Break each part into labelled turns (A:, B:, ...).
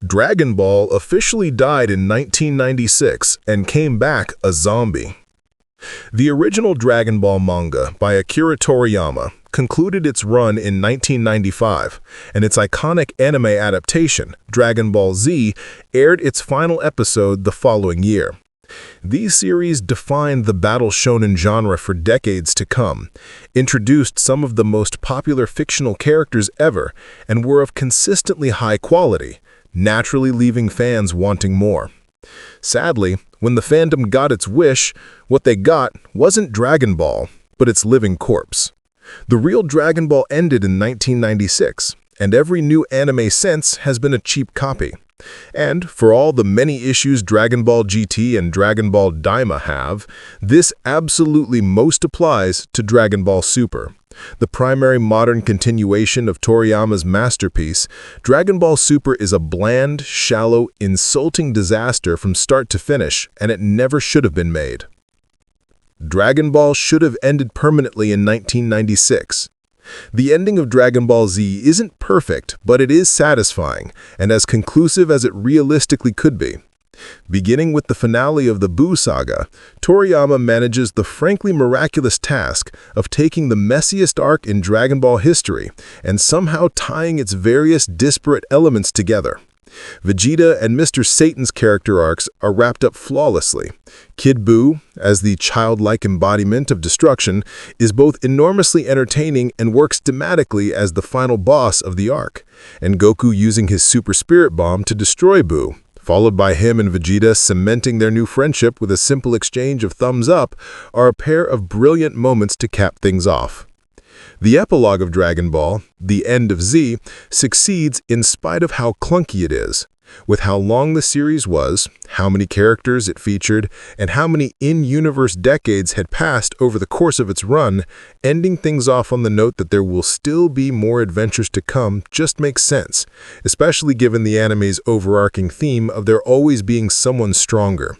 A: Dragon Ball officially died in 1996 and came back a zombie. The original Dragon Ball manga by Akira Toriyama concluded its run in 1995, and its iconic anime adaptation, Dragon Ball Z, aired its final episode the following year. These series defined the battle shonen genre for decades to come, introduced some of the most popular fictional characters ever, and were of consistently high quality, naturally leaving fans wanting more. Sadly, when the fandom got its wish, what they got wasn't Dragon Ball, but its living corpse. The real Dragon Ball ended in 1996, and every new anime since has been a cheap copy. And for all the many issues Dragon Ball GT and Dragon Ball Daima have, this absolutely most applies to Dragon Ball Super. The primary modern continuation of Toriyama's masterpiece, Dragon Ball Super is a bland, shallow, insulting disaster from start to finish, and it never should have been made. Dragon Ball should have ended permanently in 1996. The ending of Dragon Ball Z isn't perfect, but it is satisfying, and as conclusive as it realistically could be. Beginning with the finale of the Buu saga, Toriyama manages the frankly miraculous task of taking the messiest arc in Dragon Ball history and somehow tying its various disparate elements together. Vegeta and Mr. Satan's character arcs are wrapped up flawlessly. Kid Buu, as the childlike embodiment of destruction, is both enormously entertaining and works thematically as the final boss of the arc, and Goku using his Super Spirit Bomb to destroy Buu, followed by him and Vegeta cementing their new friendship with a simple exchange of thumbs up, are a pair of brilliant moments to cap things off. The epilogue of Dragon Ball, The End of Z, succeeds in spite of how clunky it is. With how long the series was, how many characters it featured, and how many in-universe decades had passed over the course of its run, ending things off on the note that there will still be more adventures to come just makes sense, especially given the anime's overarching theme of there always being someone stronger.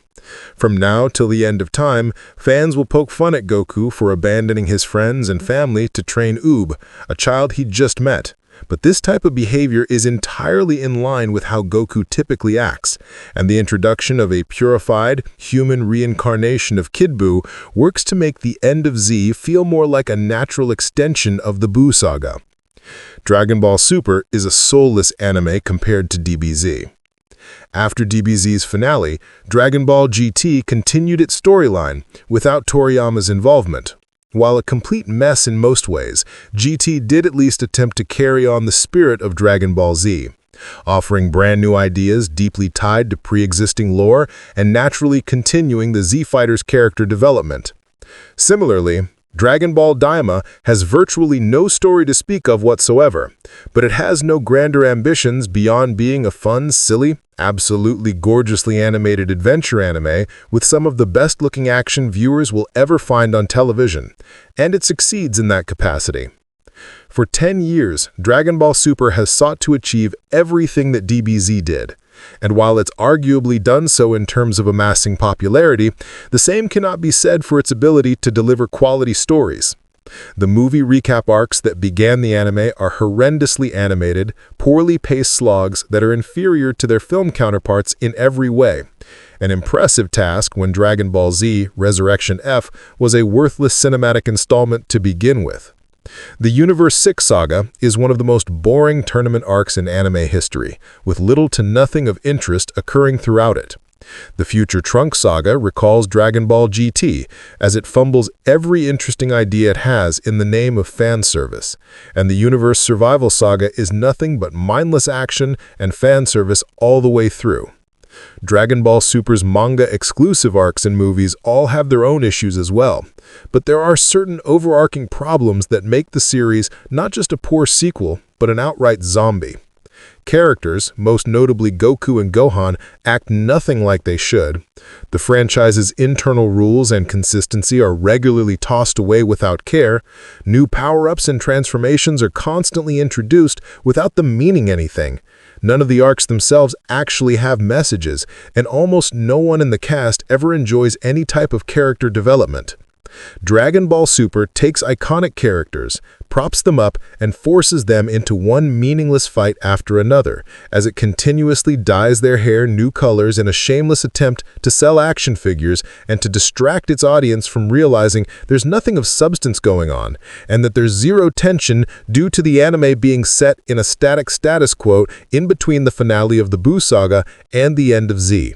A: From now till the end of time, fans will poke fun at Goku for abandoning his friends and family to train Oob, a child he'd just met. But this type of behavior is entirely in line with how Goku typically acts, and the introduction of a purified, human reincarnation of Kid Buu works to make the End of Z feel more like a natural extension of the Buu saga. Dragon Ball Super is a soulless anime compared to DBZ. After DBZ's finale, Dragon Ball GT continued its storyline without Toriyama's involvement. While a complete mess in most ways, GT did at least attempt to carry on the spirit of Dragon Ball Z, offering brand new ideas deeply tied to pre-existing lore and naturally continuing the Z Fighters' character development. Similarly, Dragon Ball Daima has virtually no story to speak of whatsoever, but it has no grander ambitions beyond being a fun, silly, absolutely gorgeously animated adventure anime with some of the best-looking action viewers will ever find on television, and it succeeds in that capacity. For 10 years, Dragon Ball Super has sought to achieve everything that DBZ did, and while it's arguably done so in terms of amassing popularity, the same cannot be said for its ability to deliver quality stories. The movie recap arcs that began the anime are horrendously animated, poorly paced slogs that are inferior to their film counterparts in every way. An impressive task when Dragon Ball Z Resurrection F was a worthless cinematic installment to begin with. The Universe 6 saga is one of the most boring tournament arcs in anime history, with little to nothing of interest occurring throughout it. The Future Trunks saga recalls Dragon Ball GT, as it fumbles every interesting idea it has in the name of fan service, and the Universe Survival saga is nothing but mindless action and fan service all the way through. Dragon Ball Super's manga-exclusive arcs and movies all have their own issues as well, but there are certain overarching problems that make the series not just a poor sequel, but an outright zombie. Characters, most notably Goku and Gohan, act nothing like they should. The franchise's internal rules and consistency are regularly tossed away without care. New power-ups and transformations are constantly introduced without them meaning anything. None of the arcs themselves actually have messages, and almost no one in the cast ever enjoys any type of character development. Dragon Ball Super takes iconic characters, props them up, and forces them into one meaningless fight after another, as it continuously dyes their hair new colors in a shameless attempt to sell action figures and to distract its audience from realizing there's nothing of substance going on, and that there's zero tension due to the anime being set in a static status quo in between the finale of the Buu saga and the end of Z.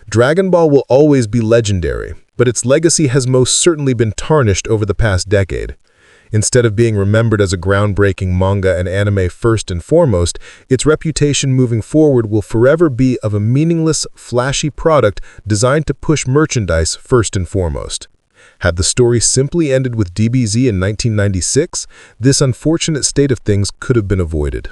A: Dragon Ball will always be legendary, but its legacy has most certainly been tarnished over the past decade. Instead of being remembered as a groundbreaking manga and anime first and foremost, its reputation moving forward will forever be of a meaningless, flashy product designed to push merchandise first and foremost. Had the story simply ended with DBZ in 1996, this unfortunate state of things could have been avoided.